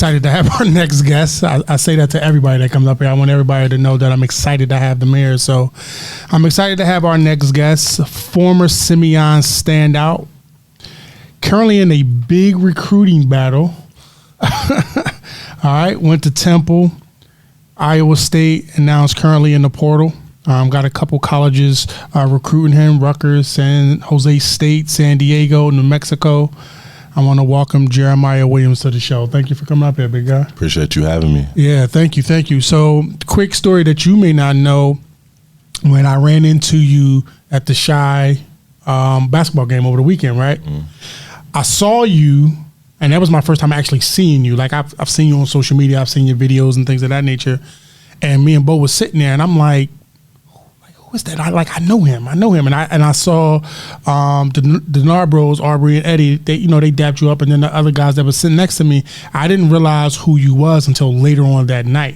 excited to have our next guest. I say that to everybody that comes up here. I want everybody to know that I'm excited to have them here. So I'm excited to have our next guest, former Simeon standout, currently in a big recruiting battle. All right, went to Temple, Iowa State, and now is currently in the portal. Got a couple colleges recruiting him, Rutgers, San Jose State, San Diego, New Mexico. I want to welcome Jeremiah Williams to the show. Thank you for coming up here, big guy. Appreciate you having me. Yeah, thank you. So, quick story that you may not know. When I ran into you at the Shy basketball game over the weekend, right? I saw you, and that was my first time actually seeing you. Like, I've seen you on social media. I've seen your videos and things of that nature. And me and Bo was sitting there, and I'm like, what's that? I know him. And I saw the Narbros, Aubrey and Eddie, they dapped you up, and then the other guys that were sitting next to me, I didn't realize who you was until later on that night.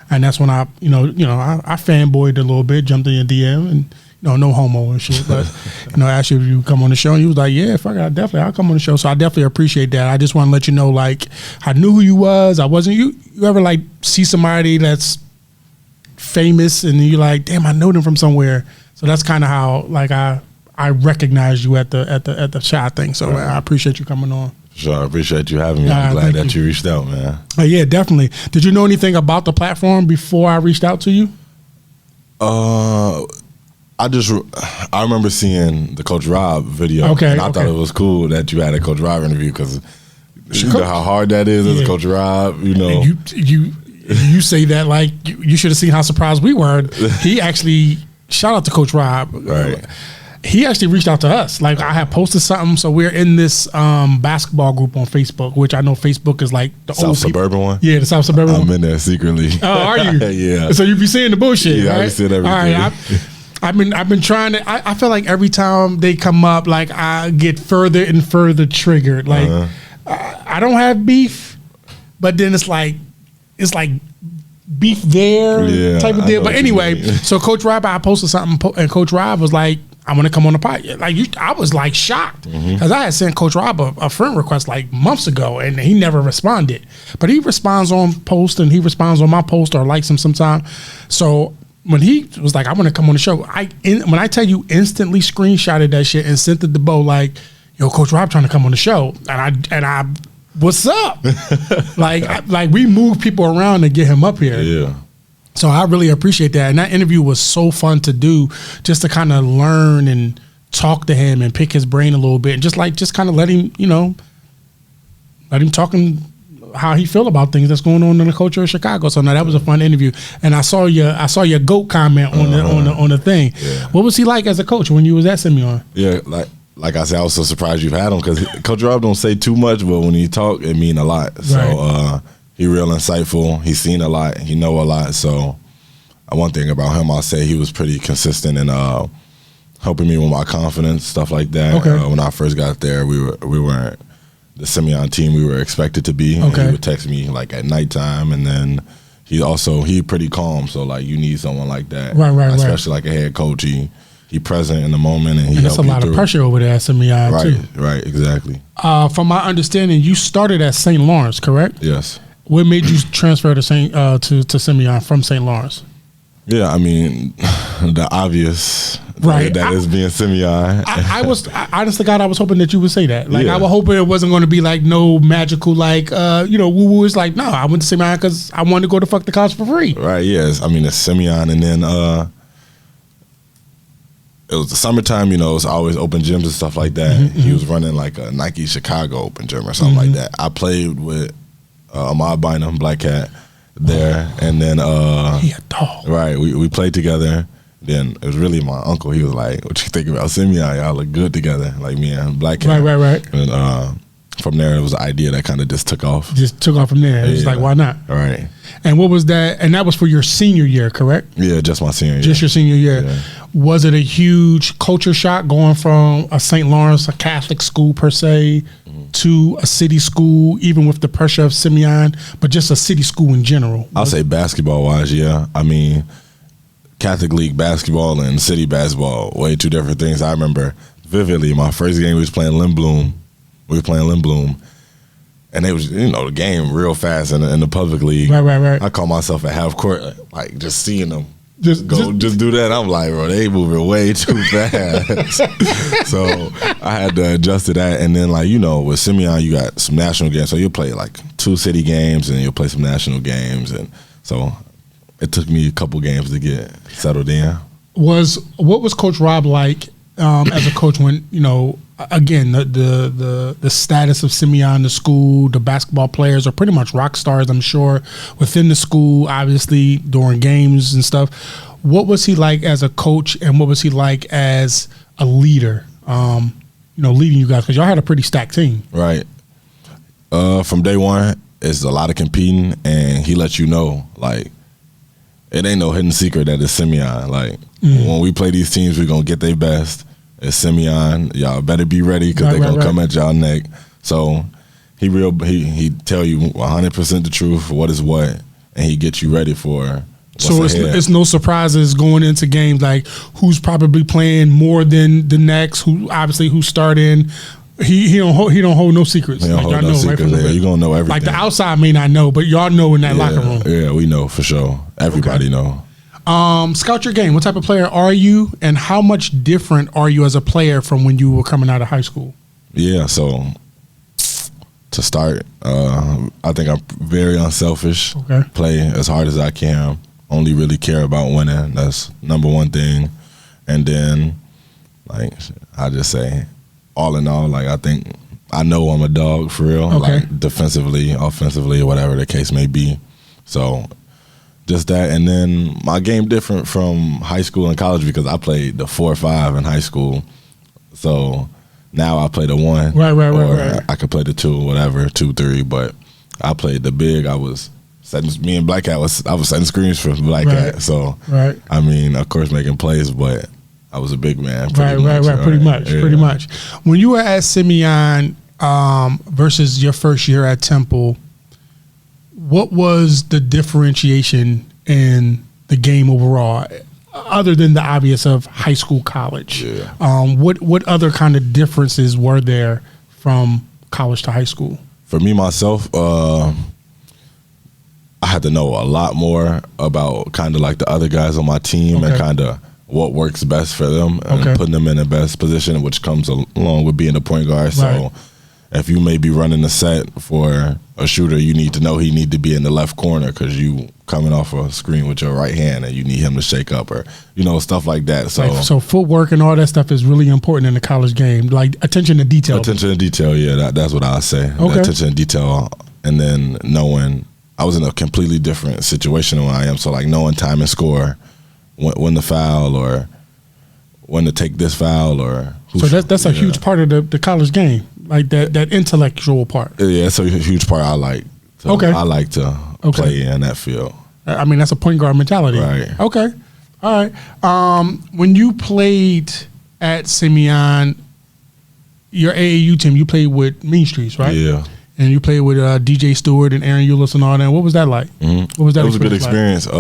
And that's when I fanboyed a little bit, jumped in your DM, and no homo and shit, but asked you if you come on the show, and you was like, yeah, fuck it, I'll come on the show. So I definitely appreciate that. I just want to let you know, like, I knew who you was. I wasn't you ever like see somebody that's famous and you're like, damn, I know them from somewhere. So that's kind of how like I recognized you at the shot thing. So I appreciate you coming on. Sure, I appreciate you having me. I'm glad that you reached out, man. Yeah, definitely. Did you know anything about the platform before I reached out to you? I remember seeing the Coach Rob video. I thought it was cool that you had a Coach Rob interview because you know how hard that is as Coach Rob. You say that like you should have seen how surprised we were. He actually, shout out to Coach Rob. Right. He actually reached out to us. Like, I had posted something, so we're in this basketball group on Facebook, which I know Facebook is like the South Suburban one. Yeah, the South Suburban one. I'm in there secretly. Oh, are you? Yeah. So you be seeing the bullshit, yeah, right? I be seeing everything. All right, I've been trying to. I feel like every time they come up, like I get further and further triggered. Like I don't have beef, but then it's like beef there type of deal. But anyway, so Coach Rob, I posted something, and Coach Rob was like, I want to come on the pod. Like I was like shocked because I had sent Coach Rob a friend request like months ago, and he never responded. But he responds on post, and he responds on my post or likes him sometime. So when he was like, I want to come on the show, when I tell you, instantly screenshotted that shit and sent it to Bo like, yo, Coach Rob trying to come on the show, and I what's up? like we move people around to get him up here. Yeah. So I really appreciate that. And that interview was so fun to do, just to kind of learn and talk to him and pick his brain a little bit and just kind of let him talking how he feel about things that's going on in the culture of Chicago. So now that was a fun interview. And I saw your GOAT comment on the thing. Yeah. What was he like as a coach when you was at Simeon? Yeah, like I said, I was so surprised you've had him because Coach Rob don't say too much, but when he talk, it mean a lot. Right. So he real insightful. He's seen a lot. He know a lot. So one thing about him, I'll say he was pretty consistent in helping me with my confidence, stuff like that. Okay. When I first got there, we weren't the Simeon team we were expected to be. Okay. He would text me like at nighttime, and then he pretty calm. So like you need someone like that, right, especially like a head coach. He present in the moment, and that's a lot of pressure over there at Simeon too. Right, exactly. From my understanding, you started at St. Lawrence, correct? Yes. What made you transfer to Simeon from St. Lawrence? Yeah, I mean, the obvious, right? That is being Simeon. Honest to God, I was hoping that you would say that. Like, I was hoping it wasn't going to be like no magical, like, woo woo. It's like, no, I went to Simeon because I wanted to go to fuck the college for free. Right. Yes. I mean, it's Simeon, and then it was the summertime. It's always open gyms and stuff like that. Mm-hmm. He was running like a Nike Chicago open gym or something like that. I played with Ahmad Bynum, Black Cat, there, and then he a dog. Right, we played together. Then it was really my uncle. He was like, "What you think about Simeon? Y'all look good together." Like me and Black Cat. Right. And from there, it was an idea that kind of just took off. Just took off from there. It was like, why not? Right. And what was that? And that was for your senior year, correct? Yeah, just my senior year. Just your senior year. Yeah. Was it a huge culture shock going from a St. Lawrence, a Catholic school per se, to a city school, even with the pressure of Simeon, but just a city school in general? I'll say basketball-wise, yeah. I mean, Catholic League basketball and city basketball, way two different things. I remember vividly my first game, we was playing Lindblom. And it was, the game real fast in the public league. Right. I caught myself at half court, like just seeing them just do that. I'm like, bro, they moving way too fast. So I had to adjust to that. And then, like, with Simeon, you got some national games. So you'll play like 2 city games and you'll play some national games. And so it took me a couple games to get settled in. What was Coach Rob like as a coach when, again, the status of Simeon, the school, the basketball players are pretty much rock stars, I'm sure, within the school, obviously, during games and stuff. What was he like as a coach, and what was he like as a leader, leading you guys? Because y'all had a pretty stacked team. Right. From day one, it's a lot of competing, and he lets you know, like, it ain't no hidden secret that it's Simeon. Like, when we play these teams, we're going to get their best. It's Simeon. Y'all better be ready because they're going to come at y'all neck. So he tell you 100% the truth, what is what, and he gets you ready for what's ahead. It's no surprises going into games, like who's probably playing more than the next, who's starting. He don't hold no secrets. He don't hold no secrets. You're going to know everything. Like the outside may not know, but y'all know in that locker room. Yeah, we know for sure. Everybody know. Scout your game. What type of player are you, and how much different are you as a player from when you were coming out of high school? Yeah, so to start, I think I'm very unselfish. Okay. Play as hard as I can. Only really care about winning. That's number one thing. And then, like, I just say, all in all, like, I think I know I'm a dog for real. Okay. Like, defensively, offensively, whatever the case may be. So just that. And then my game different from high school and college because I played the 4-5 in high school. So now I play the 1. Right. I could play the 2, whatever, 2-3. But I played the big. I was Black Cat was setting screens for Black Cat. So I mean, of course, making plays, but I was a big man. Pretty much. When you were at Simeon versus your first year at Temple, what was the differentiation in the game overall, other than the obvious of high school, college? Yeah. What other kind of differences were there from college to high school? For me, myself, I had to know a lot more about kind of like the other guys on my team and kind of what works best for them and putting them in the best position, which comes along with being a point guard. So if you may be running a set for a shooter, you need to know he need to be in the left corner because you coming off a screen with your right hand and you need him to shake up or, stuff like that. So footwork and all that stuff is really important in the college game, like attention to detail. Attention to detail, yeah, that's what I say. Attention to detail, and then knowing I was in a completely different situation than when I am. So like knowing time and score, when the foul or when to take this foul or. So that's a huge part of the college game, like that intellectual part. Yeah, it's a huge part I like. I like to play in that field. I mean, that's a point guard mentality. Right. Okay. All right. When you played at Simeon, your AAU team, you played with Mean Streets, right? Yeah. And you played with DJ Stewart and Aaron Eulis and all that. What was that like? Mm-hmm. What was that? It was a good experience. Me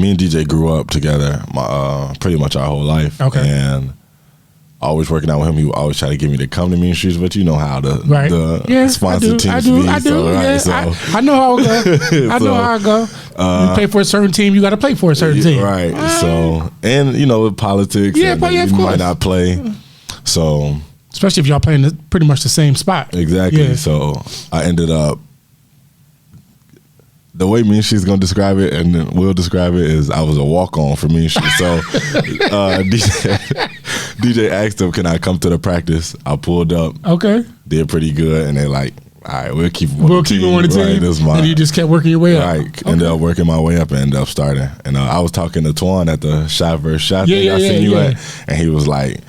and DJ grew up together pretty much our whole life. Okay. And always working out with him, he would always try to get me to come to Mean Streets, but you know how the sponsor teams be. I know how it go. How it go. You play for a certain team, you got to play for a certain team. Right. So, and with politics, you might not play. So, especially if y'all playing pretty much the same spot. Exactly. Yeah. So I ended up, the way Mean Street's gonna describe it, and then we'll describe it, is I was a walk-on for Mean Street. So DJ asked him, "Can I come to the practice?" I pulled up. Okay. Did pretty good, and they're like, "All right, we'll keep him on the team." And you just kept working your way up. Right. Ended up working my way up and ended up starting. And I was talking to Twan at the Shot vs. Shot thing I seen you at, and he was like,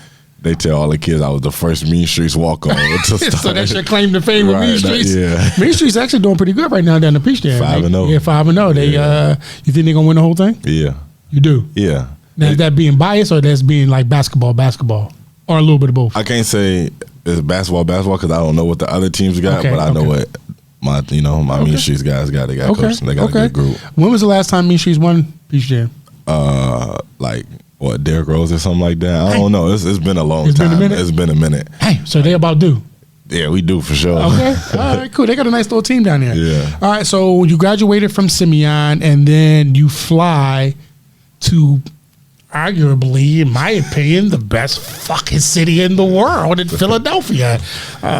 they tell all the kids I was the first Mean Streets walk-on to start. So that's your claim to fame with Mean Streets. Yeah. Mean Streets actually doing pretty good right now down the Peach Jam. 5-0. Yeah, 5-0. They, you think they're gonna win the whole thing? Yeah. You do? Yeah. Now, is that being biased or that's being like basketball, or a little bit of both? I can't say it's basketball because I don't know what the other teams got, but I know what my Mean Streets guys got. They got coached. They got a good group. When was the last time Mean Streets won Peach Jam? Derrick Rose or something like that. I don't know. It's been a long time. Been a minute? It's been a minute. Hey, so they about due. Yeah, we do for sure. Okay, all right, cool. They got a nice little team down there. Yeah. All right, so you graduated from Simeon, and then you fly to, arguably, in my opinion, the best fucking city in the world, in Philadelphia.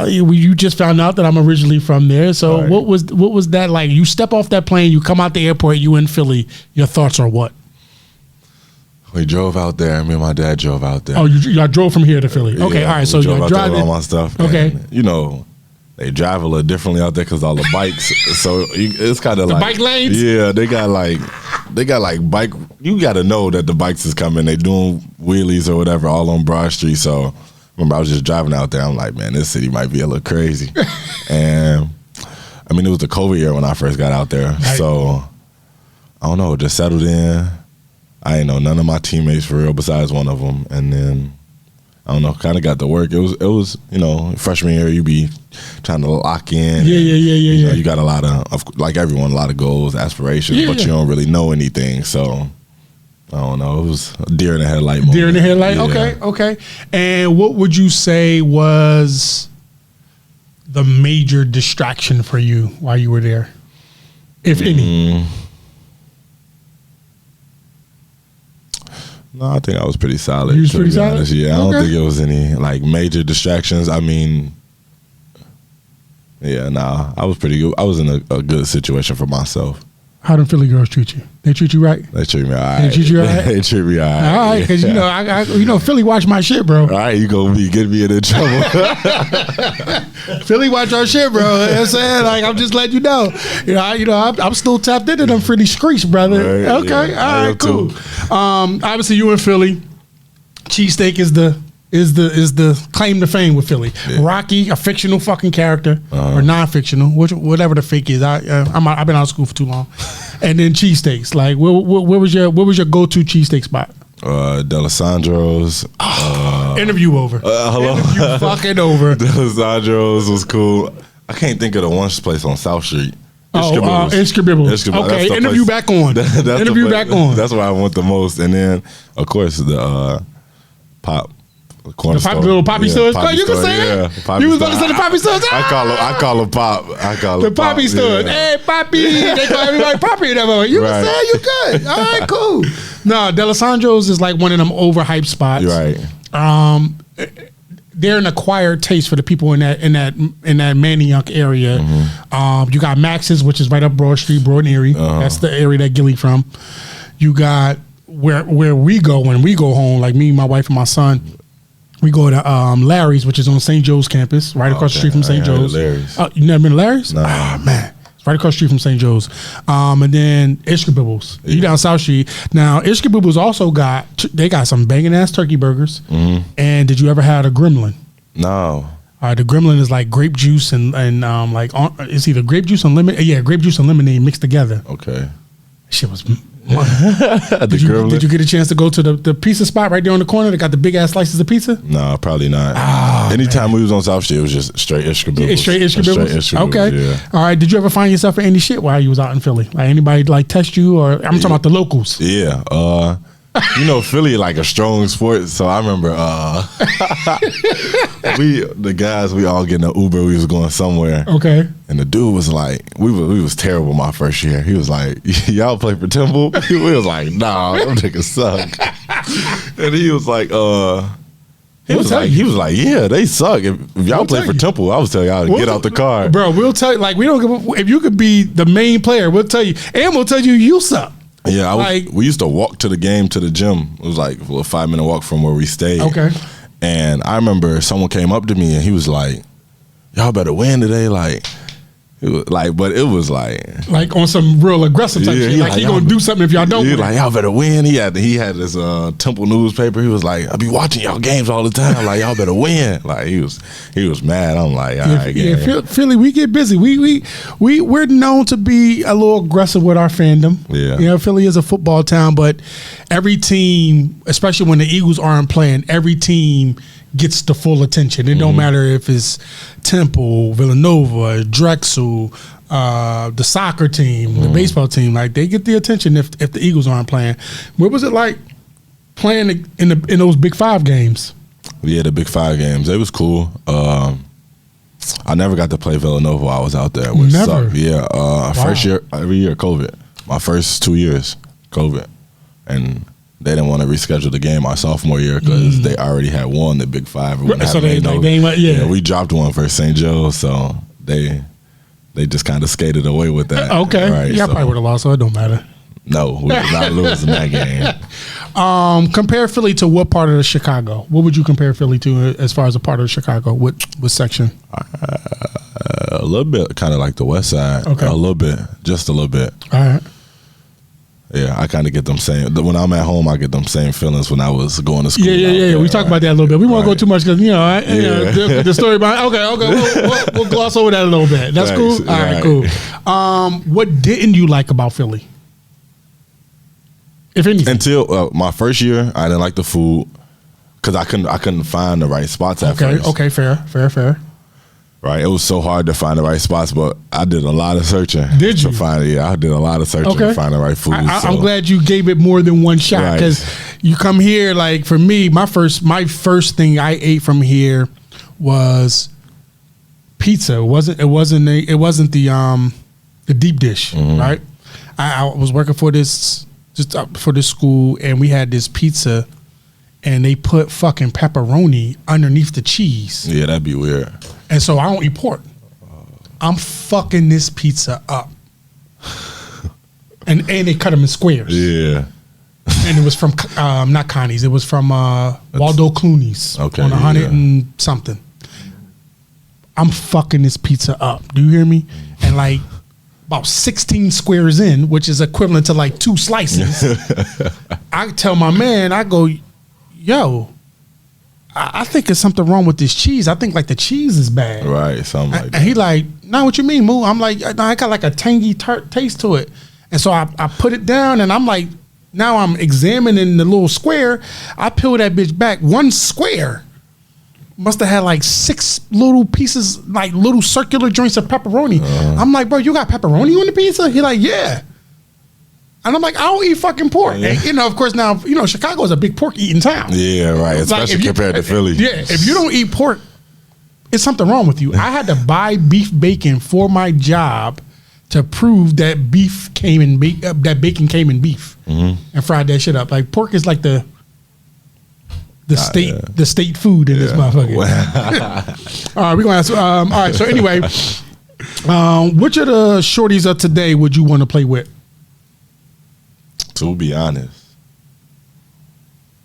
You just found out that I'm originally from there. So what was that like? You step off that plane, you come out the airport, you in Philly. Your thoughts are what? We drove out there. Me and my dad drove out there. Oh, y'all drove from here to Philly. Okay, yeah, all right. So y'all driving all my stuff. Okay, and, you know, they drive a little differently out there because all the bikes. So it's kind of like bike lanes. Yeah, they got like bike. You got to know that the bikes is coming. They doing wheelies or whatever all on Broad Street. So remember, I was just driving out there. I'm like, man, this city might be a little crazy. And I mean, it was the COVID year when I first got out there. Right. So I don't know, just settled in. I ain't know none of my teammates for real besides one of them, and then I don't know, kind of got to work. It was you know, freshman year you be trying to lock in. Yeah. You know, you got a lot of like everyone, a lot of goals, aspirations, but you don't really know anything. So I don't know. It was a deer in the headlight moment. Deer in the headlight. Yeah. Okay. And what would you say was the major distraction for you while you were there, if any? No, I think I was pretty solid. You was pretty solid? Yeah, I don't think it was any like major distractions. I mean, yeah, nah, I was pretty good. I was in a good situation for myself. How do Philly girls treat you? They treat you right? They treat me all right. They treat you all right? They treat me all right. All right, because you know, Philly watch my shit, bro. All right, you gonna be getting me into trouble. Philly watch our shit, bro. You know what I'm saying? Like, I'm just letting you know. I'm still tapped into them Philly streets, brother. Right, okay, yeah, all right, cool. Obviously, you in Philly. Cheesesteak is the claim to fame with Philly. Yeah. Rocky, a fictional fucking character or non-fictional, whatever the fake is. I've been out of school for too long. And then cheesesteaks. Like, where was your go-to cheesesteak spot? D'Alessandro's. Interview over. Hello. Interview fucking over. D'Alessandro's was cool. I can't think of the one place on South Street. Inscribbles. Okay, interview back on. Interview back on. That's where I went the most. And then, of course, the pop. The little poppy stores. You can say it. You was about to say the poppy stores. I call them pop. The poppy stores. Hey, poppy. They call everybody poppy in that moment. You can say it. You good. All right, cool. No, D'Alessandro's is like one of them overhyped spots. Right. They're an acquired taste for the people in that Manayunk area. Mm-hmm. You got Max's, which is right up Broad Street, Broad and Erie. That's the area that Gilly from. You got where we go when we go home, like me, my wife, and my son. We go to Larry's, which is on St. Joe's campus, right across the street from St. Joe's. You never been to Larry's? No. Oh, man. It's right across the street from St. Joe's. And then Ishkabibbles. You down South Street. Now, Ishkabibbles also got some banging-ass turkey burgers. Mm-hmm. And did you ever have a gremlin? No. The gremlin is like grape juice and it's either grape juice and lemon. Yeah, grape juice and lemonade mixed together. Okay. Shit was... Did you get a chance to go to the pizza spot right there on the corner that got the big ass slices of pizza? No, probably not. Anytime we was on South Street, it was just straight Ishkabibbles. Straight Ishkabibbles? Okay. Yeah. All right. Did you ever find yourself in any shit while you was out in Philly? Like anybody like test you or I'm talking about the locals? Yeah. You know, Philly like a strong sport, so I remember we all getting an Uber. We was going somewhere. Okay. And the dude was like, we was terrible my first year. He was like, y'all play for Temple? We was like, nah, them niggas suck. And he was like, he was like, yeah, they suck. If y'all play for Temple, I was telling y'all to get out the car. Bro, we'll tell you, like, we don't give if you could be the main player, we'll tell you, and we'll tell you suck. Yeah, we used to walk to the game to the gym. It was like a little 5-minute walk from where we stayed. Okay. And I remember someone came up to me and he was like, y'all better win today. Like, but it was like on some real aggressive type shit. Like he gonna do something if y'all don't win. Like, y'all better win. He had this Temple newspaper. He was like, I be watching y'all games all the time. Like, y'all better win. Like he was mad. I'm like, all right, yeah. Philly, we get busy. We're known to be a little aggressive with our fandom. Yeah. You know, Philly is a football town, but every team, especially when the Eagles aren't playing, every team gets the full attention. It don't matter if it's Temple, Villanova, Drexel, the soccer team, the baseball team. Like, they get the attention if the Eagles aren't playing. What was it like playing in those Big Five games? Yeah, the Big Five games. It was cool. I never got to play Villanova while I was out there. Which never? Sucked. Yeah. First year, every year, COVID. My first 2 years, COVID. And they didn't want to reschedule the game our sophomore year because they already had won the Big Five. So we dropped one for St. Joe, so they just kind of skated away with that. Okay. Right? Yeah, I probably would have lost, so it don't matter. No, we did not lose in that game. Compare Philly to what part of the Chicago? What would you compare Philly to as far as a part of Chicago? What section? A little bit, kind of like the West Side. Okay. A little bit, just a little bit. All right. Yeah, I kind of get them same. When I'm at home, I get them same feelings when I was going to school. Yeah. We talk about that a little bit. We won't go too much because the story behind. Okay. We'll gloss over that a little bit. That's cool. All right, cool. What didn't you like about Philly? If anything, until my first year, I didn't like the food because I couldn't find the right spots at first. Okay, fair. Right, it was so hard to find the right spots, but I did a lot of searching. Did you? I did a lot of searching to find the right food. I'm glad you gave it more than one shot because you come here. Like for me, my first thing I ate from here was pizza. It wasn't the deep dish, right? I was working for this school, and we had this pizza, and they put fucking pepperoni underneath the cheese. Yeah, that'd be weird. And so I don't eat pork. I'm fucking this pizza up. and they cut them in squares. Yeah. And it was from, not Connie's, it was from Waldo Clooney's on 100 and something. I'm fucking this pizza up. Do you hear me? And like about 16 squares in, which is equivalent to like 2 slices, I tell my man, I go, yo, I think there's something wrong with this cheese. I think like the cheese is bad. Right, something like that. And he like, nah, what you mean, Moo? I'm like, nah, I got like a tangy tart taste to it. And so I put it down, and I'm like, now I'm examining the little square. I peel that bitch back. One square must have had like 6 little pieces, like little circular joints of pepperoni. I'm like, bro, you got pepperoni on the pizza? He like, yeah. And I'm like, I don't eat fucking pork. Yeah. And, of course, now, Chicago is a big pork eating town. Yeah, right. Especially compared to Philly. Yeah, if you don't eat pork, it's something wrong with you. I had to buy beef bacon for my job to prove that that bacon came in beef, and fried that shit up. Like pork is like the state food in this motherfucker. All right, we're gonna ask. All right, so anyway, which of the shorties of today would you want to play with? To be honest,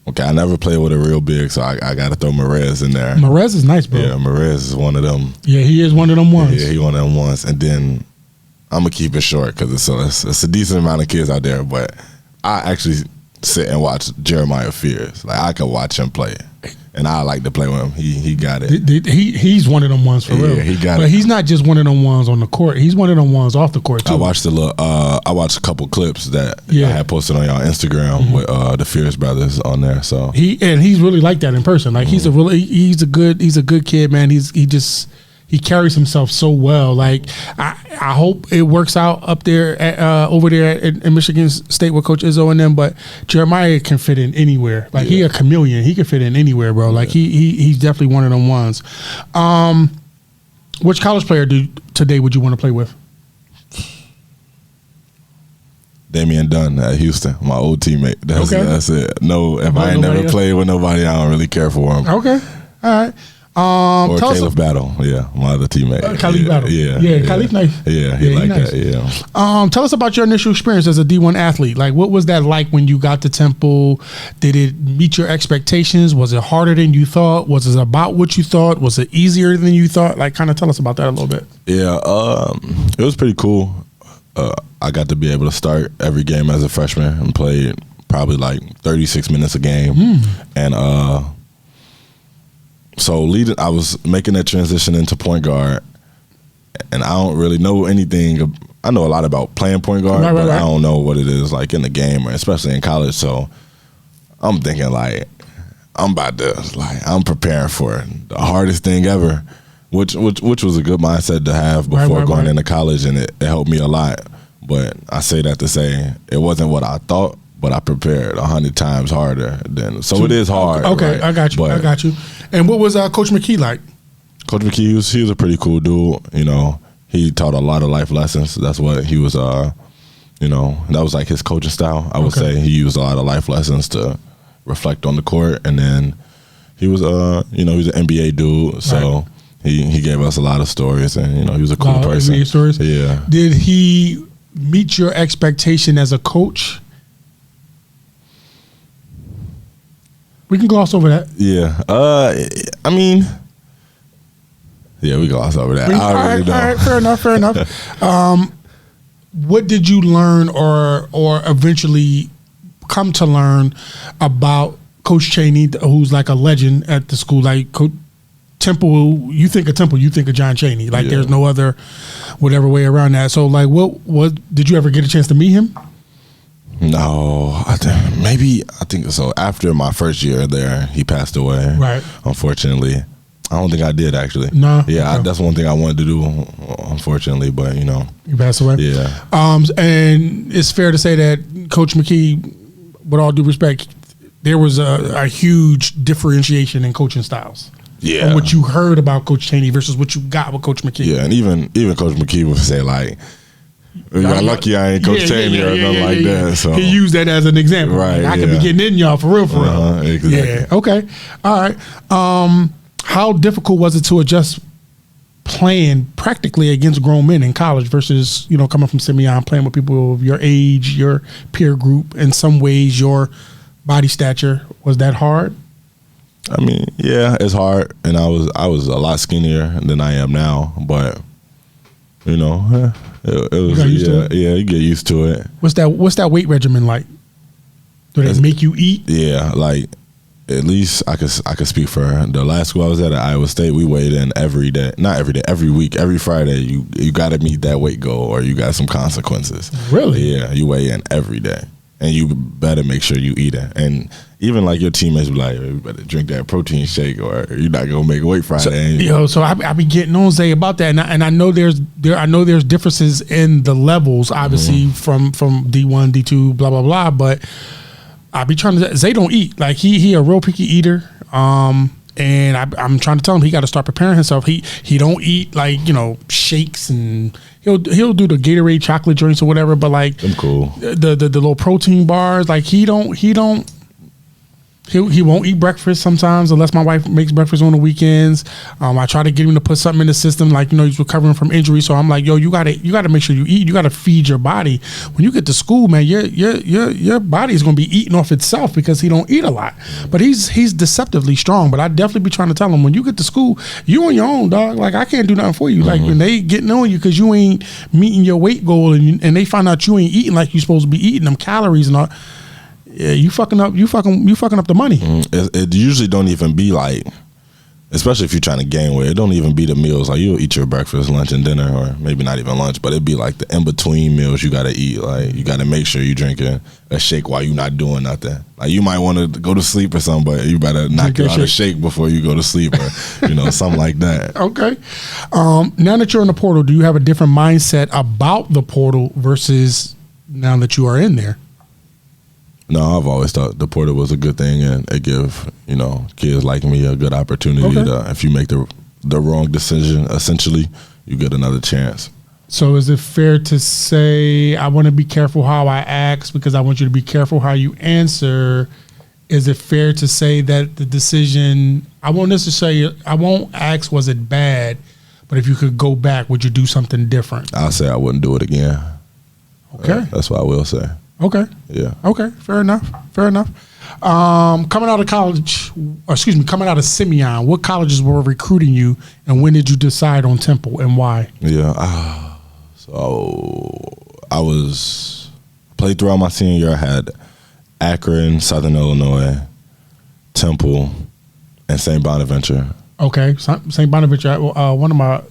okay, I never played with a real big, so I got to throw Marez in there. Marez is nice, bro. Yeah, Marez is one of them. Yeah, he is one of them ones. Yeah, he one of them ones. And then I'm gonna keep it short because it's a decent amount of kids out there. But I actually sit and watch Jeremiah Fears. Like I could watch him play, and I like to play with him. He got it. He's one of them ones for real. Yeah, he got it. But he's not just one of them ones on the court. He's one of them ones off the court too. I watched I watched a couple clips that I had posted on y'all Instagram with the Fierce brothers on there. So he's really like that in person. Like he's a good kid, man. He carries himself so well. Like I hope it works out up there over there in Michigan State with Coach Izzo and them. But Jeremiah can fit in anywhere. Like he a chameleon. He can fit in anywhere, bro. Like he's definitely one of them ones. Which college player today would you want to play with? Damian Dunn at Houston, my old teammate. That's it. No, if I ain't never played with nobody, I don't really care for him. Okay, all right. Or Caleb Battle, my other teammate. Caleb Battle, Caleb nice. Yeah, he like nice. That. Yeah. Tell us about your initial experience as a D1 athlete. Like, what was that like when you got to Temple? Did it meet your expectations? Was it harder than you thought? Was it about what you thought? Was it easier than you thought? Like, kind of tell us about that a little bit. Yeah, it was pretty cool. I got to be able to start every game as a freshman and play probably like 36 minutes a game, and so I was making that transition into point guard, and I don't really know anything. I know a lot about playing point guard, but I don't know what it is like in the game, or especially in college. So I'm thinking like I'm preparing for the hardest thing ever, which was a good mindset to have before going into college, and it helped me a lot. But I say that to say it wasn't what I thought, but I prepared 100 times harder than. So it is hard. Okay, right? I got you. And what was Coach McKee like? Coach McKee, he was a pretty cool dude. You know, he taught a lot of life lessons. That's what he was. You know, that was like his coaching style. I would say he used a lot of life lessons to reflect on the court, and then he was you know, he was an NBA dude, so he gave us a lot of stories, and you know, he was a cool person. NBA stories. Yeah. Did he meet your expectation as a coach? We can gloss over that. Yeah. I mean, yeah, we gloss over that. All right, fair enough. What did you learn or eventually come to learn about Coach Chaney, who's like a legend at the school? Like Temple, you think of Temple, you think of John Chaney. Like there's no other whatever way around that. So like what did you ever get a chance to meet him? No, I think so. After my first year there, he passed away. Right. Unfortunately. I don't think I did, actually. No. Yeah, that's one thing I wanted to do, unfortunately, but you know. You passed away? Yeah. And it's fair to say that Coach McKee, with all due respect, there was a huge differentiation in coaching styles. Yeah. And what you heard about Coach Chaney versus what you got with Coach McKee. Yeah, and even Coach McKee would say, like, you got lucky I ain't Coach Chaney or nothing like that. So he used that as an example. Right. I could be getting in y'all for real. Exactly. Yeah. Okay. All right. How difficult was it to adjust playing practically against grown men in college versus, you know, coming from Simeon, playing with people of your age, your peer group, in some ways your body stature? Was that hard? I mean, yeah, it's hard, and I was a lot skinnier than I am now, but you know, it was you get used to it. What's that weight regimen like? Do they make you eat? Yeah, like at least I could speak for the last school I was at Iowa State. We weighed in every day, not every day, every week, every Friday. You got to meet that weight goal, or you got some consequences. Really? Yeah, you weigh in every day, and you better make sure you eat it. And even like your teammates be like, you better drink that protein shake, or you're not gonna make weight Friday. So I be getting on Zay about that, and I know there's differences in the levels, obviously from D1, D2, blah blah blah, but I be trying to. Zay don't eat, like he a real picky eater, and I'm trying to tell him he got to start preparing himself. He don't eat like, you know, shakes, and he'll do the Gatorade chocolate drinks or whatever, but like I'm cool. The little protein bars, like he won't eat breakfast sometimes unless my wife makes breakfast on the weekends. I try to get him to put something in the system, like, you know, he's recovering from injury. So I'm like, yo, you gotta make sure you eat. You gotta feed your body. When you get to school, man, your body is gonna be eating off itself because he don't eat a lot. But he's deceptively strong. But I definitely be trying to tell him, when you get to school, you on your own, dog. Like, I can't do nothing for you. Like, when they getting on you because you ain't meeting your weight goal, and they find out you ain't eating like you supposed to be eating them calories and all. Yeah, you fucking up the money. It usually don't even be like, especially if you're trying to gain weight, it don't even be the meals. Like, you'll eat your breakfast, lunch, and dinner, or maybe not even lunch, but it'd be like the in-between meals you gotta eat. Like, you gotta make sure you're drinking a shake while you're not doing nothing. Like, you might want to go to sleep or something, but you better knock out a shake before you go to sleep, or you know, something like that. Okay. Now that you're in the portal, do you have a different mindset about the portal versus now that you are in there? No, I've always thought the portal was a good thing, and it give, you know, kids like me a good opportunity to, if you make the wrong decision, essentially, you get another chance. So is it fair to say, I want to be careful how I ask because I want you to be careful how you answer? Is it fair to say that the decision, I won't ask was it bad, but if you could go back, would you do something different? I'll say I wouldn't do it again. Okay. That's what I will say. Okay. Yeah. Okay. Fair enough. Coming out of Simeon, what colleges were recruiting you, and when did you decide on Temple, and why? Yeah. So I played throughout my senior year. I had Akron, Southern Illinois, Temple, and St. Bonaventure. Okay. St. Bonaventure, one of my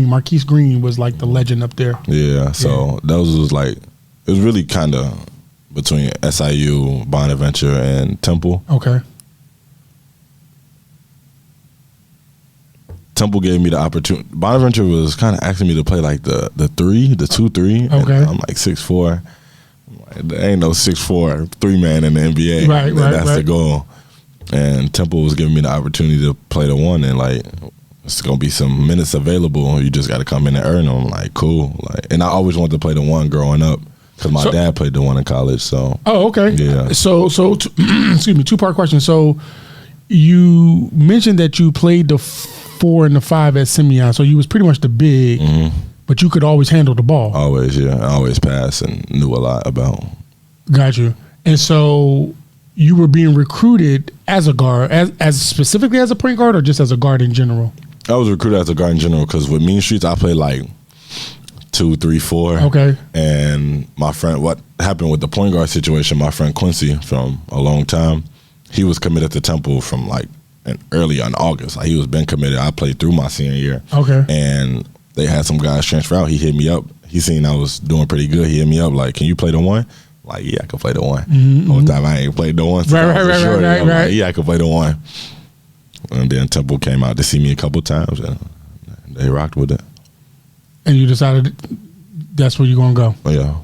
Marquise Green was like the legend up there. Yeah. So those was like, it was really kind of between SIU, Bonaventure, and Temple. Okay. Temple gave me the opportunity. Bonaventure was kind of asking me to play like the 2-3. Okay. I'm like 6'4". There ain't no 6'4" 3-man in the NBA. Right. That's the goal. And Temple was giving me the opportunity to play the 1, and like it's gonna be some minutes available. You just got to come in and earn them. Like, cool. Like, and I always wanted to play the one growing up because my dad played the one in college. So, okay. Yeah. So, excuse me. 2-part question. So, you mentioned that you played the 4 and the 5 at Simeon. So you was pretty much the big, but you could always handle the ball. Always, yeah. I always passed and knew a lot about. Got you. And so you were being recruited as a guard, as specifically as a point guard, or just as a guard in general? I was recruited as a guard in general because with Mean Streets, I played like 2, 3, 4. Okay. And my friend, what happened with the point guard situation, my friend Quincy from a long time, he was committed to Temple from like early in August. Like, he was been committed. I played through my senior year. Okay. And they had some guys transfer out. He hit me up. He seen I was doing pretty good. He hit me up like, can you play the 1? Like, yeah, I can play the 1. Whole time I ain't played the 1. Right. Like, yeah, I can play the 1. And then Temple came out to see me a couple times, and they rocked with it. And you decided that's where you're going to go? Oh, yeah.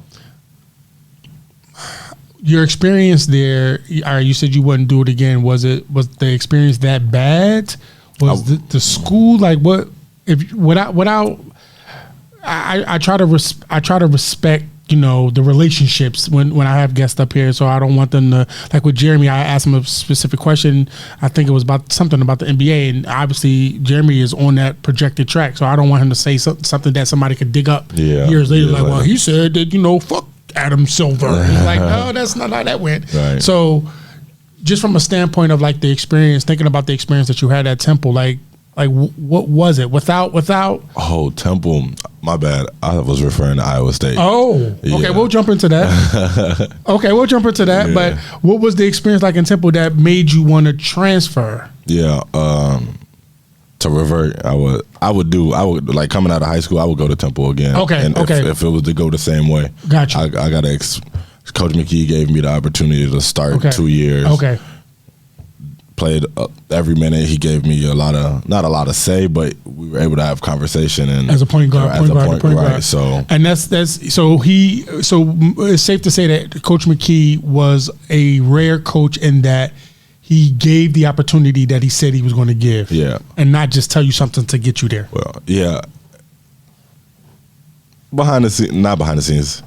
Your experience there, you said you wouldn't do it again. Was the experience that bad? Was the school like what? If without, I try to respect, you know, the relationships when I have guests up here. So I don't want them to, like with Jeremy, I asked him a specific question. I think it was about something about the NBA, and obviously Jeremy is on that projected track. So I don't want him to say something that somebody could dig up years later. Like, well, he said that, you know, fuck Adam Silver. He's like, no, that's not how that went. Right. So just from a standpoint of like the experience, thinking about the experience that you had at Temple, like what was it without? Oh, Temple. My bad. I was referring to Iowa State. Oh, okay. Yeah. We'll jump into that. Yeah. But what was the experience like in Temple that made you want to transfer? Yeah. To revert, I would like coming out of high school, I would go to Temple again. Okay. And if it was to go the same way. Gotcha. I got Coach McKee gave me the opportunity to start 2 years. Okay. Played every minute. He gave me not a lot of say, but we were able to have conversation and as a point guard, point guard. So and that's so it's safe to say that Coach McKee was a rare coach in that he gave the opportunity that he said he was going to give. Yeah, and not just tell you something to get you there. Well, yeah. Not behind the scenes.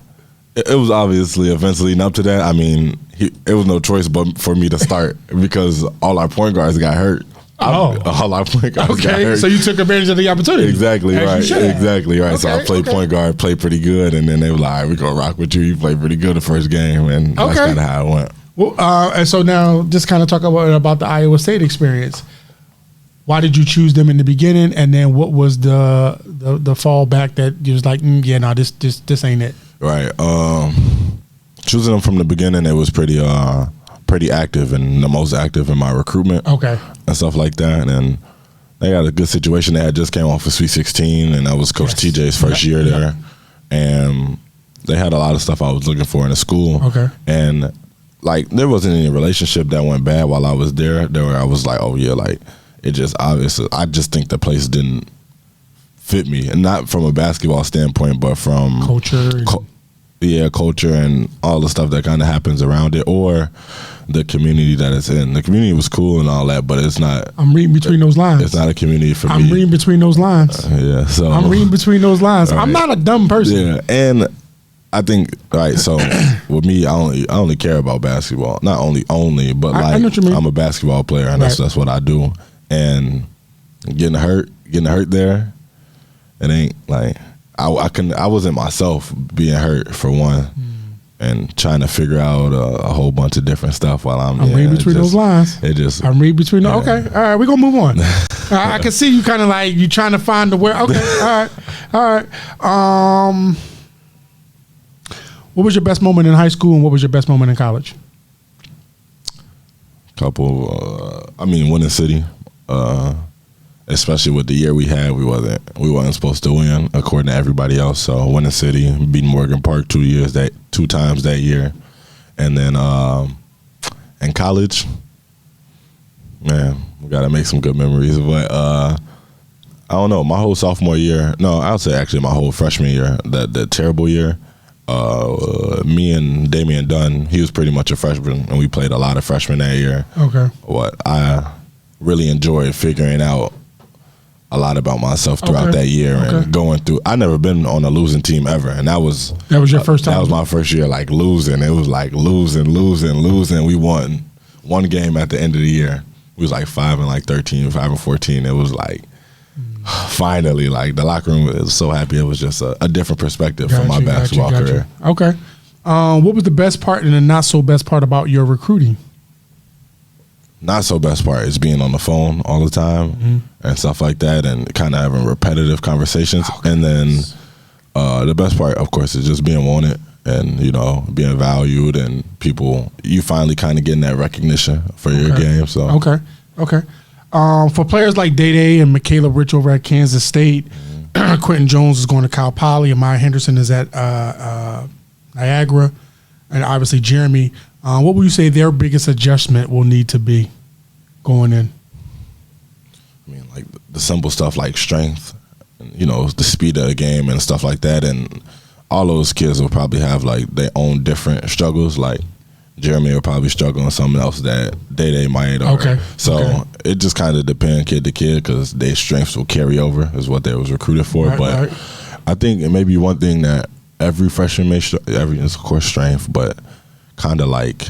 It was obviously events leading up to that. I mean, it was no choice but for me to start because all our point guards got hurt. All our point guards got hurt. So you took advantage of the opportunity. Exactly right. Exactly right. Okay, So I played point guard, played pretty good, and then they were like, all right, we're going to rock with you. You played pretty good the first game, and that's kind of how it went. Well, and so now just kind of talk about the Iowa State experience. Why did you choose them in the beginning, and then what was the fallback that you was like, this ain't it? Right. Choosing them from the beginning, it was pretty active and the most active in my recruitment. Okay. And stuff like that. And they got a good situation. They had just came off of Sweet 16, and that was Coach TJ's first year there. And they had a lot of stuff I was looking for in the school. Okay. And like there wasn't any relationship that went bad while I was there. Where I was like, oh yeah, like it just obviously I just think the place didn't fit me, and not from a basketball standpoint, but from culture. Culture and all the stuff that kind of happens around it, or the community that it's in. The community was cool and all that, but it's not. I'm reading between those lines. It's not a community for me. I'm reading between those lines. So I'm reading between those lines. Right. I'm not a dumb person. Yeah, and I think so with me, I only care about basketball. Not only, but like I'm a basketball player, and that's what I do. And getting hurt there, it ain't like. I wasn't myself being hurt for one, and trying to figure out a whole bunch of different stuff while I'm reading between those lines. I'm reading between those. Okay, all right, we're gonna move on. I can see you kind of like you trying to find the where. Okay, all right. What was your best moment in high school, and what was your best moment in college? Winning City. Especially with the year we had, we wasn't supposed to win according to everybody else. So winning City, beating Morgan Park 2 times that year, and then in college, man, we gotta make some good memories. But I don't know, my whole sophomore year, no, I would say actually my whole freshman year, the terrible year. Me and Damian Dunn, he was pretty much a freshman, and we played a lot of freshmen that year. Okay, what I really enjoyed figuring out a lot about myself throughout that year and going through. I never been on a losing team ever, and that was your first time. That was my first year, like losing. It was like losing. We won one game at the end of the year. We was like 5-13, 5-14. It was like finally, like the locker room was so happy. It was just a different perspective from my basketball career. Okay, what was the best part and the not so best part about your recruiting? Not so best part is being on the phone all the time and stuff like that, and kind of having repetitive conversations. And then the best part, of course, is just being wanted and, you know, being valued, and people, you finally kind of getting that recognition for your game. So okay. For players like Day and Michaela Rich over at Kansas State, Quentin Jones is going to Cal Poly, and Maya Henderson is at Niagara, and obviously Jeremy. What would you say their biggest adjustment will need to be going in? I mean, like the simple stuff like strength, you know, the speed of the game and stuff like that. And all those kids will probably have like their own different struggles. Like Jeremy will probably struggle on something else that Day might. So it just kind of depends kid to kid, because their strengths will carry over is what they was recruited for. But I think it may be one thing that every freshman may is of course strength, but kind of like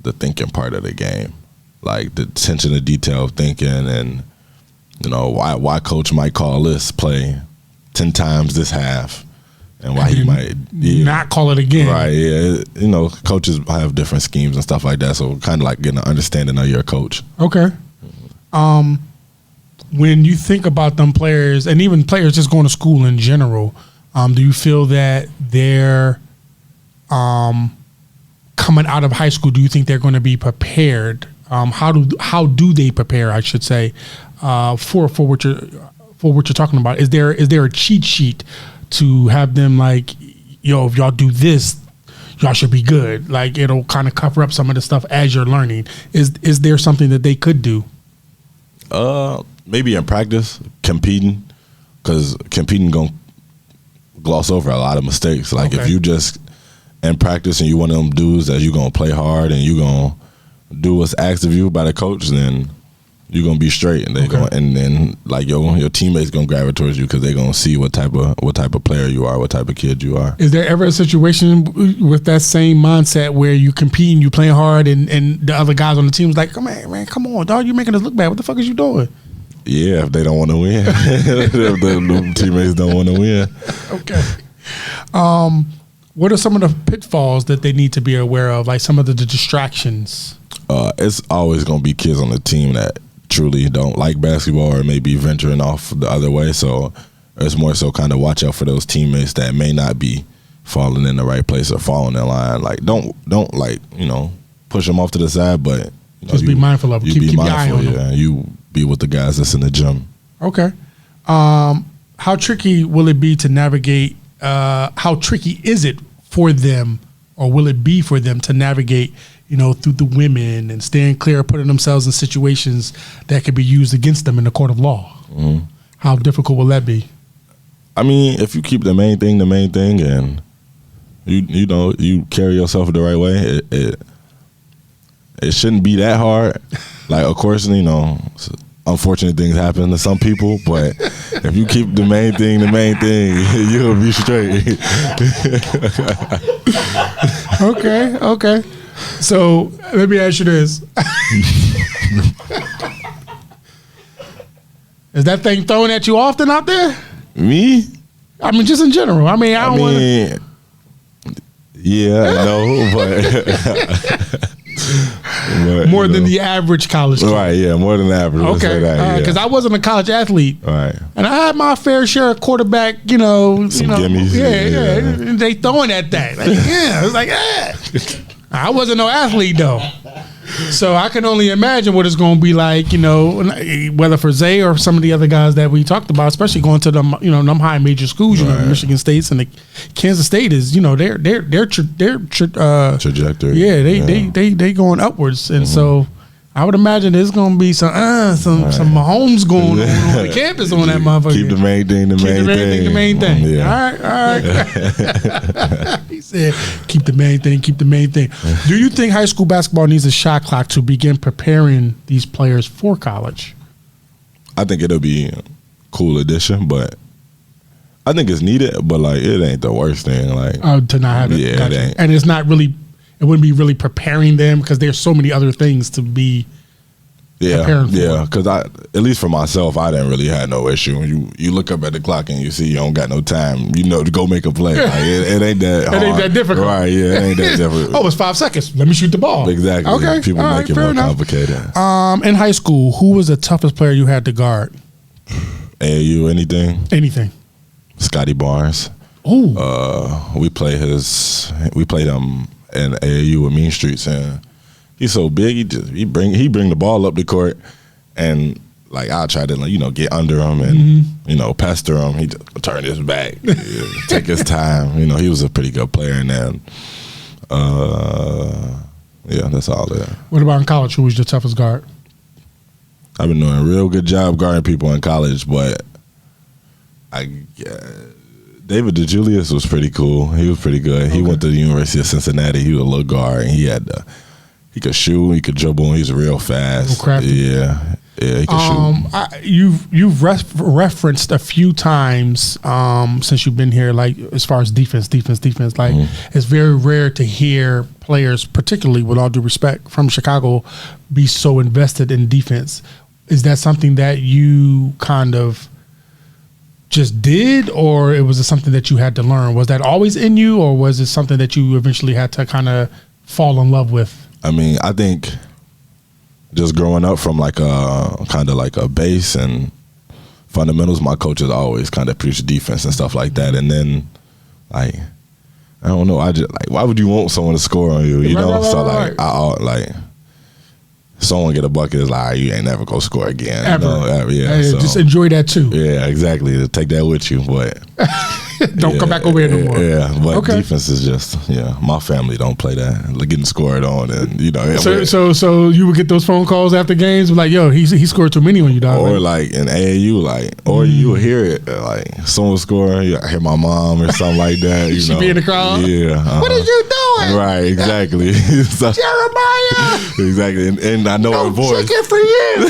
the thinking part of the game, like the attention to detail of thinking, and you know why coach might call this play 10 times this half, and why he might not call it again. Right? Yeah, you know, coaches have different schemes and stuff like that, so kind of like getting an understanding of your coach. Okay. When you think about them players, and even players just going to school in general, do you feel that they're coming out of high school, do you think they're going to be prepared? How do they prepare, I should say, for what you're talking about? Is there a cheat sheet to have them like, yo, if y'all do this, y'all should be good? Like it'll kind of cover up some of the stuff as you're learning. Is there something that they could do? Maybe in practice, competing, because competing gonna gloss over a lot of mistakes. Like if you just in practice and you one of them dudes that you gonna play hard and you gonna do what's asked of you by the coach, then you're gonna be straight, and and then like your teammates gonna gravitate towards you because they're gonna see what type of player you are, what type of kid you are. Is there ever a situation with that same mindset where you competing, you playing hard, and the other guys on the team was like, come on, dog, you making us look bad. What the fuck is you doing? Yeah, if they don't want to win, if the teammates don't want to win. Okay. What are some of the pitfalls that they need to be aware of, like some of the distractions? It's always going to be kids on the team that truly don't like basketball or maybe venturing off the other way. So it's more so kind of watch out for those teammates that may not be falling in the right place or falling in line. Like don't like, you know, push them off to the side, but you know, just be mindful of them. Keep your eye on them. And you be with the guys that's in the gym. Okay. How tricky will it be to navigate? How tricky is it for them, or will it be for them to navigate, you know, through the women and staying clear of putting themselves in situations that could be used against them in the court of law? Mm-hmm. How difficult will that be? I mean, if you keep the main thing, and you know, you carry yourself the right way, it shouldn't be that hard. Like, of course, you know, unfortunate things happen to some people, but if you keep the main thing, you'll be straight. Okay. So let me ask you this. Is that thing thrown at you often out there? Me? I mean, just in general. I mean, I don't want to. Yeah, no, but more than the average college kid. Right, yeah, more than the average. Okay, because I wasn't a college athlete. Right. And I had my fair share of quarterback, Some gimmies. Yeah. And they throwing at that. Like, yeah, I was like, I wasn't no athlete, though. So I can only imagine what it's going to be like, whether for Zay or some of the other guys that we talked about, especially going to them, them high major schools, right. Michigan State's and the Kansas State is, their trajectory. Yeah, they going upwards, and so I would imagine there's going to be some Mahomes going on the campus on that motherfucker. Keep the main thing the main thing. Yeah. All right. He said, keep the main thing. Do you think high school basketball needs a shot clock to begin preparing these players for college? I think it'll be a cool addition, but I think it's needed. But like, it ain't the worst thing. Like to not have it. Yeah, gotcha. it ain't. And it's not really. It wouldn't be really preparing them because there's so many other things to be. Yeah, because at least for myself, I didn't really have no issue. You look up at the clock and you see you don't got no time, to go make a play. Like, it ain't that hard. It ain't that difficult. Right, yeah, it ain't that difficult. Oh, it's 5 seconds. Let me shoot the ball. Exactly. Okay. People make it more complicated. In high school, who was the toughest player you had to guard? AAU, anything? Anything. Scotty Barnes. Ooh. We played him in AAU with Mean Streets, and he's so big. He bring the ball up the court, and like I try to get under him and pester him. He just turn his back, take his time. He was a pretty good player, and then that's all there. What about in college? Who was your toughest guard? I've been doing a real good job guarding people in college, but David DeJulius was pretty cool. He was pretty good. Okay. He went to the University of Cincinnati. He was a little guard, and he could shoot, he could dribble, he's real fast. Yeah, he could shoot. You've referenced a few times since you've been here, like as far as defense. Like it's very rare to hear players, particularly with all due respect, from Chicago, be so invested in defense. Is that something that you kind of just did, or was it something that you had to learn? Was that always in you, or was it something that you eventually had to kind of fall in love with? I mean, I think just growing up from like a kind of like a base and fundamentals, my coaches always kind of preached defense and stuff like that. And then, like, I don't know, I just like, why would you want someone to score on you? Right. Someone get a bucket is like, you ain't never gonna score again. Ever. Just enjoy that too. Yeah, exactly. Take that with you, but don't come back over here no more. Yeah, but defense is just my family don't play that. Like getting scored on, and So you would get those phone calls after games, like, yo, he scored too many on you, dog. Or like in AAU, or you would hear it, like someone scoring, I hear my mom or something like that. She be in the crowd. Yeah. What are you doing? Right. Exactly. So, Jeremiah. Exactly, and I know her voice. Chicken for you.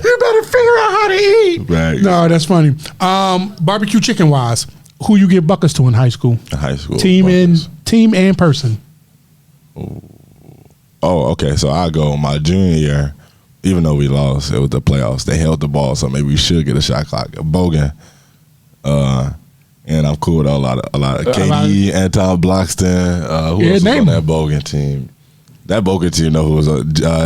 You better figure out how to eat. Right. No, that's funny. Barbecue chicken wise, who you give buckets to in high school? In high school. Team and person. Oh, okay. So I go my junior year, even though we lost, it was the playoffs. They held the ball, so maybe we should get a shot clock. Bogan. And I'm cool with a lot of KD, Anton Bloxton. Who else was on that Bogan team? That Bogan team, who was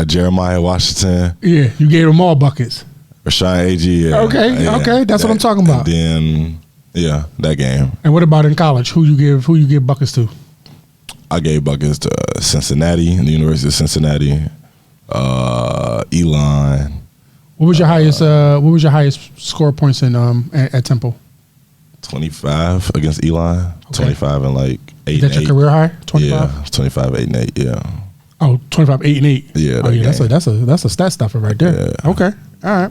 Jeremiah Washington. Yeah, you gave them all buckets. Rashawn A.G., yeah. Okay, that's what I'm talking about. And then, that game. And what about in college? Who you give buckets to? I gave buckets to Cincinnati, the University of Cincinnati, Elon. What was your highest score points in at Temple? 25 against Elon. Okay. 25 and like 8. Is that your career high? 25? Yeah, 25, 8 and 8. Yeah. Oh, 25, 8 and 8. Yeah. That's a stat stuffer right there. Yeah. Okay. All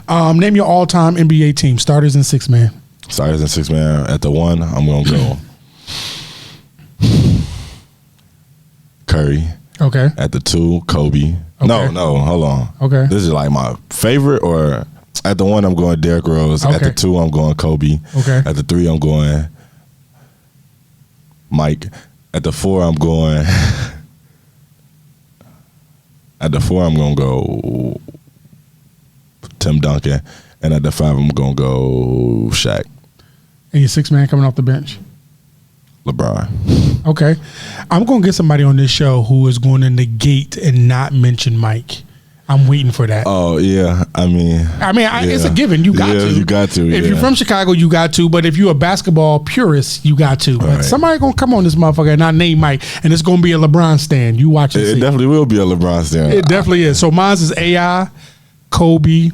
right. Name your all-time NBA team, starters and six man. Starters and six man. At the 1, I'm gonna go Curry. Okay. At the 2, Kobe. Okay. No, hold on. Okay. This is like my favorite, or at the 1 I'm going Derrick Rose. Okay. At the 2 I'm going Kobe. Okay. At the 3 I'm going Mike. At the 4 I'm going gonna go Tim Duncan, and at the 5 I'm gonna go Shaq. And your six man coming off the bench? LeBron. Okay. I'm gonna get somebody on this show who is going to negate and not mention Mike. I'm waiting for that. Oh yeah, I mean, it's a given. You got to. You got to. If you're from Chicago, you got to. But if you're a basketball purist, you got to. But somebody gonna come on this motherfucker and not name Mike, and it's gonna be a LeBron stand. You watch it. It definitely will be a LeBron stand. It definitely is. So mine's is AI, Kobe,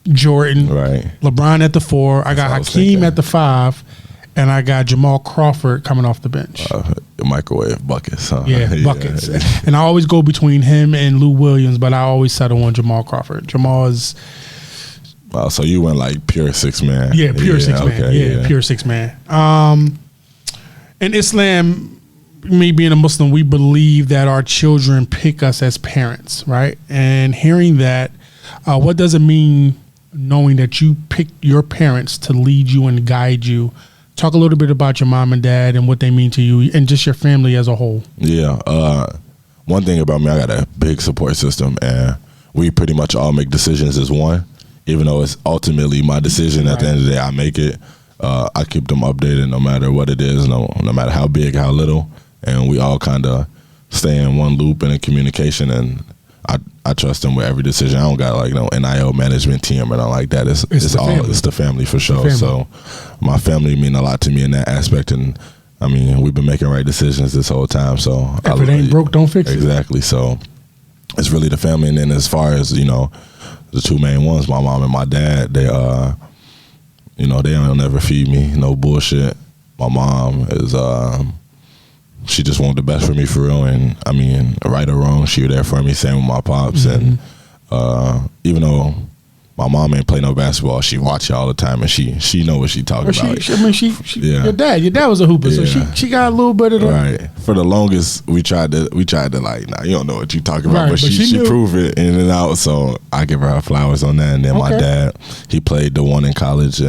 Jordan, right. LeBron at the 4. I got Hakeem at the 5. And I got Jamal Crawford coming off the bench. Microwave buckets, huh? Yeah, buckets. Yeah. And I always go between him and Lou Williams, but I always settle on Jamal Crawford. Jamal is... Wow, so you went like pure six man. Yeah, pure six man. Yeah, pure six man. In Islam, me being a Muslim, we believe that our children pick us as parents, right? And hearing that, what does it mean knowing that you picked your parents to lead you and guide you? Talk a little bit about your mom and dad and what they mean to you and just your family as a whole. Yeah. One thing about me, I got a big support system, and we pretty much all make decisions as one, even though it's ultimately my decision. At the end of the day, I make it. I keep them updated no matter what it is, no matter how big, how little, and we all kind of stay in one loop and in communication, and I trust them with every decision. I don't got like no NIL management team or nothing like that. It's the family for sure. So my family mean a lot to me in that aspect, and I mean, we've been making right decisions this whole time. So if it ain't broke, don't fix it. Exactly. So it's really the family, and then as far as the two main ones, my mom and my dad, they they don't ever feed me no bullshit. My mom is she just wanted the best for me for real, and I mean, right or wrong, she was there for me. Same with my pops, and even though my mom ain't play no basketball, she watch it all the time, and she know what she talking about. Yeah. Your dad was a hooper, so she got a little bit of the right. For the longest, we tried to like, nah, you don't know what you talking about, but she proved it in and out. So I give her flowers on that. And then my dad, he played the one in college,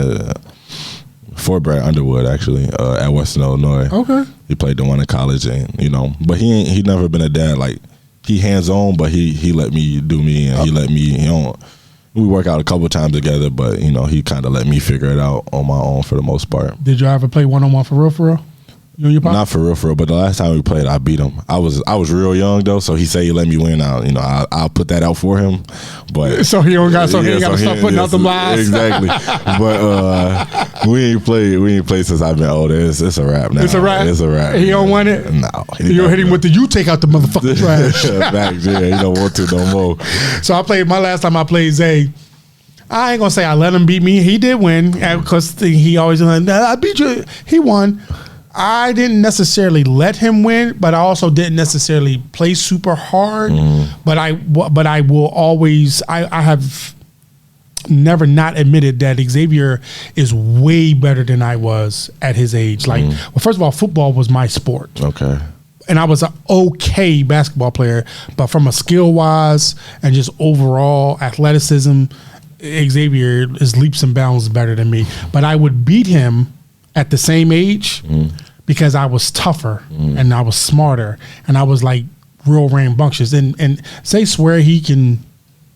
Fort Bragg Underwood actually, at Western Illinois. Okay, he played the one in college, and but he never been a dad like he hands on, but he let me do me, and he let me we work out a couple of times together, but he kind of let me figure it out on my own for the most part. Did you ever play one-on-one for real? You and your pop? Not for real, but the last time we played, I beat him. I was real young though, so he said he let me win. I'll put that out for him, but so he ain't got to start putting out the lies. Exactly. But we ain't played since I've been older. It's a wrap now. It's a wrap. He don't want it. No. You hit him with the you take out the motherfucking trash. Facts, yeah. He don't want to no more. So my last time I played Zay. I ain't gonna say I let him beat me. He did win because he always I beat you. He won. I didn't necessarily let him win, but I also didn't necessarily play super hard. But I will always. I have never not admitted that Xavier is way better than I was at his age. Like, well, first of all, football was my sport. Okay. And I was an okay basketball player, but from a skill wise and just overall athleticism, Xavier is leaps and bounds better than me. But I would beat him at the same age because I was tougher and I was smarter and I was like real rambunctious. And say swear he can,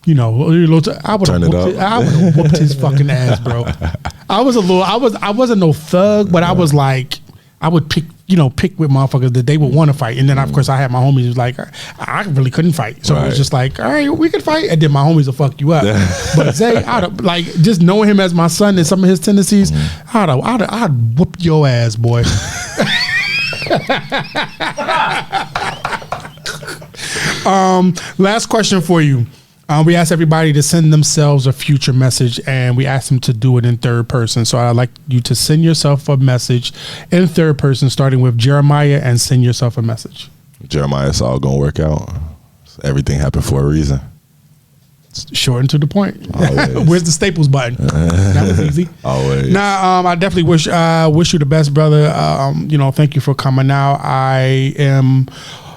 I would have whooped his fucking ass, bro. I wasn't no thug, but I was like, I would pick with motherfuckers that they would want to fight. And then, of course, I had my homies who's like, I really couldn't fight. So it was just like, all right, we could fight. And then my homies will fuck you up. But Zay, just knowing him as my son and some of his tendencies, I'd whoop your ass, boy. Last question for you. We asked everybody to send themselves a future message, and we asked them to do it in third person. So I'd like you to send yourself a message in third person, starting with Jeremiah, and send yourself a message. Jeremiah, it's all going to work out. Everything happened for a reason. Short and to the point. Where's the Staples button? That was easy. Always. Now, I definitely wish you the best, brother. Thank you for coming out. I am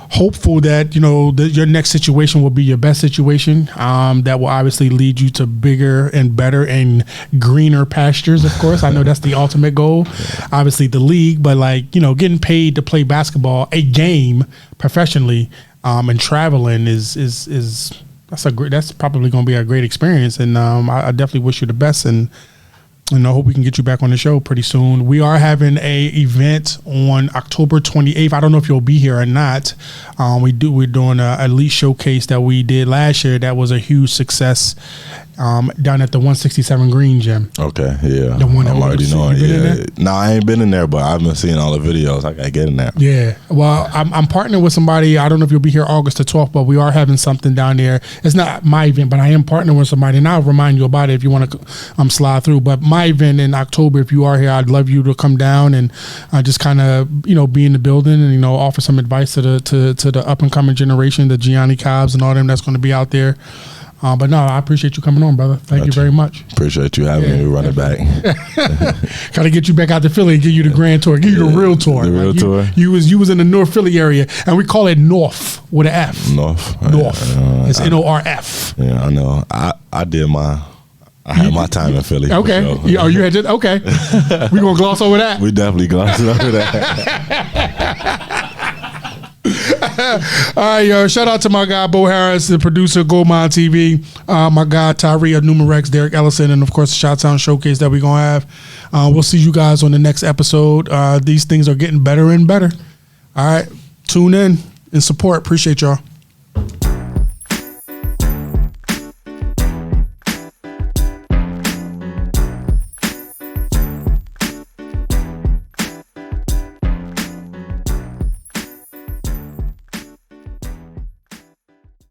hopeful that your next situation will be your best situation, that will obviously lead you to bigger and better and greener pastures. Of course, I know that's the ultimate goal. Obviously the league, but getting paid to play basketball, a game professionally, and traveling that's probably going to be a great experience. And I definitely wish you the best, and I hope we can get you back on the show pretty soon. We are having a event on October 28th. I don't know if you'll be here or not. We're doing a elite showcase that we did last year. That was a huge success down at the 167 Green Gym. Okay, yeah. The one I'm already knowing. Yeah. No, I ain't been in there, but I've been seeing all the videos. I gotta get in there. Yeah. Well, I'm partnering with somebody. I don't know if you'll be here August the 12th, but we are having something down there. It's not my event, but I am partnering with somebody, and I'll remind you about it if you want to slide through. But my event in October, if you are here, I'd love you to come down and just kind of be in the building and offer some advice to the up and coming generation, the Gianni Cobbs and all them that's going to be out there. But no, I appreciate you coming on, brother. Thank you very much. Appreciate you having me run it back. Got to get you back out to Philly and give you the grand tour, give you the real tour. The real tour. You was in the North Philly area, and we call it North with an F. North. It's Norf. Yeah, I know. I had my time in Philly. Okay. Sure. You had just okay. We gonna gloss over that. We definitely gloss over that. All right, yo. Shout out to my guy Bo Harris, the producer of Goldmine TV. My guy Tyree of Numerex, Derek Ellison, and of course the Shot Sound Showcase that we're gonna have. We'll see you guys on the next episode. These things are getting better and better. All right, tune in and support. Appreciate y'all.